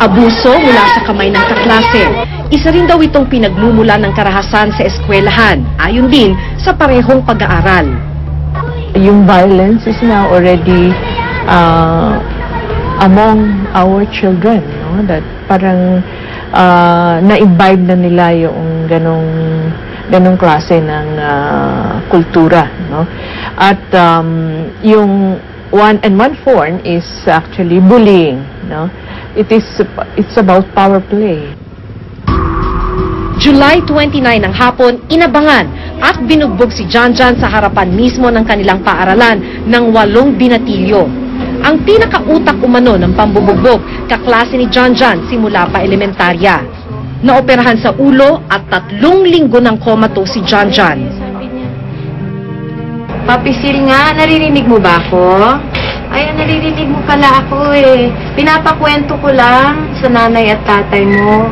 Abuso mula sa kamay ng kaklase. Isa rin daw itong pinagmumula ng karahasan sa eskwelahan, ayon din sa parehong pag-aaral. Yung violence is now already among our children, no? That parang na-imbibe na nila yung ganong klase ng kultura, no? At yung one form is actually bullying, no? It's about power play. July 29 ng hapon, inabangan at binugbog si Janjan sa harapan mismo ng kanilang paaralan ng 8 binatilyo. Ang pinakautak umano ng pambubugbog, kaklase ni Janjan simula pa elementarya. Naoperahan sa ulo at 3 linggo ng comatose si Janjan. Papisil nga, naririnig mo ba ako? Ay, naririnig mo pala ako eh. Pinapakwento ko lang sa nanay at tatay mo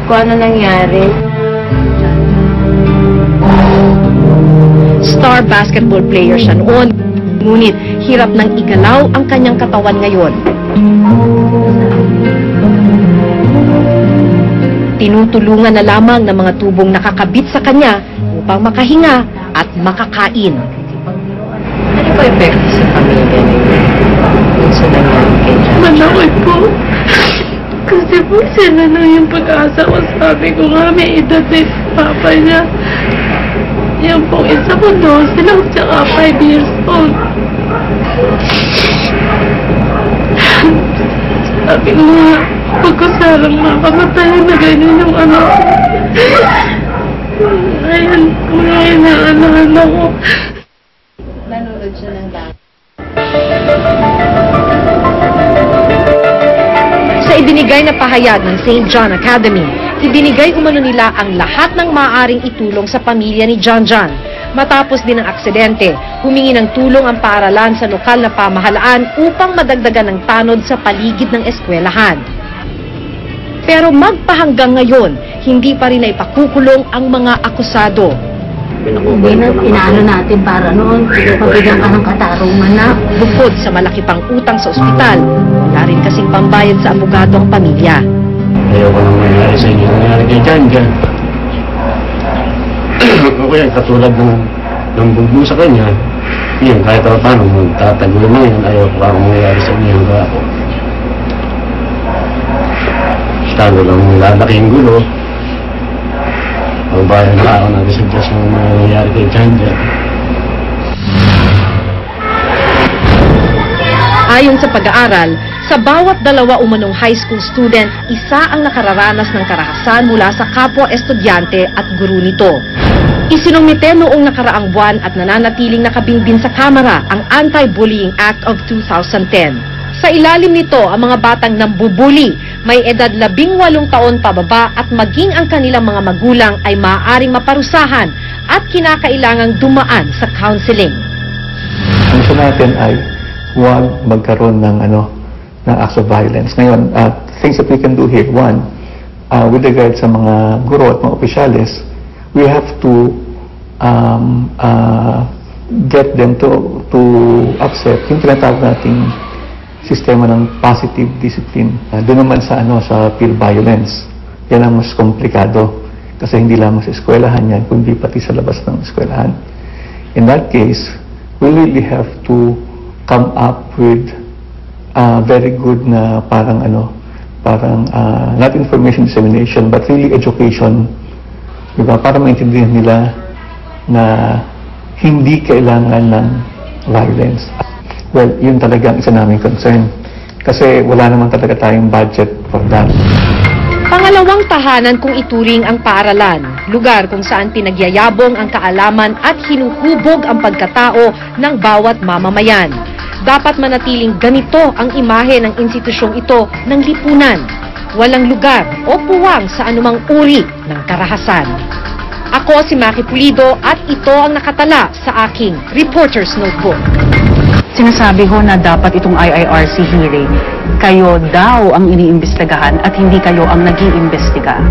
kung ano nangyari. Star basketball player siya noon, ngunit hirap nang igalaw ang kanyang katawan ngayon. Tinutulungan na lamang ng mga tubong nakakabit sa kanya upang makahinga at makakain. Ano ba epekto sa pamilya niyo? Sa nangyari kay Janjan? Malaki po. Kasi po sila na yung pag-asa ko. Sabi ko nga may edad din papa niya. Yan po, isa ko 12 lang, tsaka 5 years old. Sabi ko nga, pagkasalang makamatay na ganyan yung anak ko. Ngayon, kumain na anak ko. Nanonood siya ng dami. Sa ibinigay na pahayag ng St. John Academy, ibinigay umano nila ang lahat ng maaaring itulong sa pamilya ni Janjan. Matapos din ang aksidente, humingi ng tulong ang paaralan sa lokal na pamahalaan upang madagdagan ng tanod sa paligid ng eskwelahan. Pero magpahanggang ngayon, hindi pa rin naipakukulong ang mga akusado. Hindi na inaano natin para noon, pabigyan ka ng katarungan na. Bukod sa malaki pang utang sa ospital, wala rin kasing pambayad sa abogado ang pamilya. Ayaw ko nang mangyari sa inyo, nangyari kay Janjan. O kaya katulad ng bugbo sa kanya, yun, kahit paano, magtatagulo na yun, ayaw ko parang mangyari sa inyo hanggang ako. Lalo lang lalaking gulo. Ang bayan na ako nag-suggest ng nangyari kay Janjan. Ayon sa pag-aaral, sa bawat 2 umanong high school student, isa ang nakararanas ng karahasan mula sa kapwa estudyante at guru nito. Isinumite noong nakaraang buwan at nananatiling nakabinbin sa Kamara ang Anti-Bullying Act of 2010. Sa ilalim nito, ang mga batang nambubuli, may edad 18 taon pababa at maging ang kanilang mga magulang ay maaaring maparusahan at kinakailangang dumaan sa counseling. Ang gusto natin ay huwag magkaroon ng acts of violence. Ngayon, things that we can do here, one, with regard sa mga guro at mga opisyalis, we have to get them to accept yung tinatawag nating sistema ng positive discipline. Doon naman sa peer violence, yan ang mas komplikado kasi hindi lamang sa eskwelahan yan, kundi pati sa labas ng eskwelahan. In that case, we really have to come up with very good na parang not information dissemination but really education, diba? Para maintindihan nila na hindi kailangan ng violence. Well, yun talaga ang isa naming concern kasi wala naman talaga tayong budget for that. Pangalawang tahanan kung ituring ang paaralan, lugar kung saan pinagyayabong ang kaalaman at hinuhubog ang pagkatao ng bawat mamamayan. Dapat manatiling ganito ang imahe ng institusyong ito ng lipunan. Walang lugar o puwang sa anumang uri ng karahasan. Ako si Maki Pulido at ito ang nakatala sa aking Reporter's Notebook. Sinasabi ho na dapat itong IIRC hearing, kayo daw ang iniimbestigahan at hindi kayo ang nag-iimbestiga.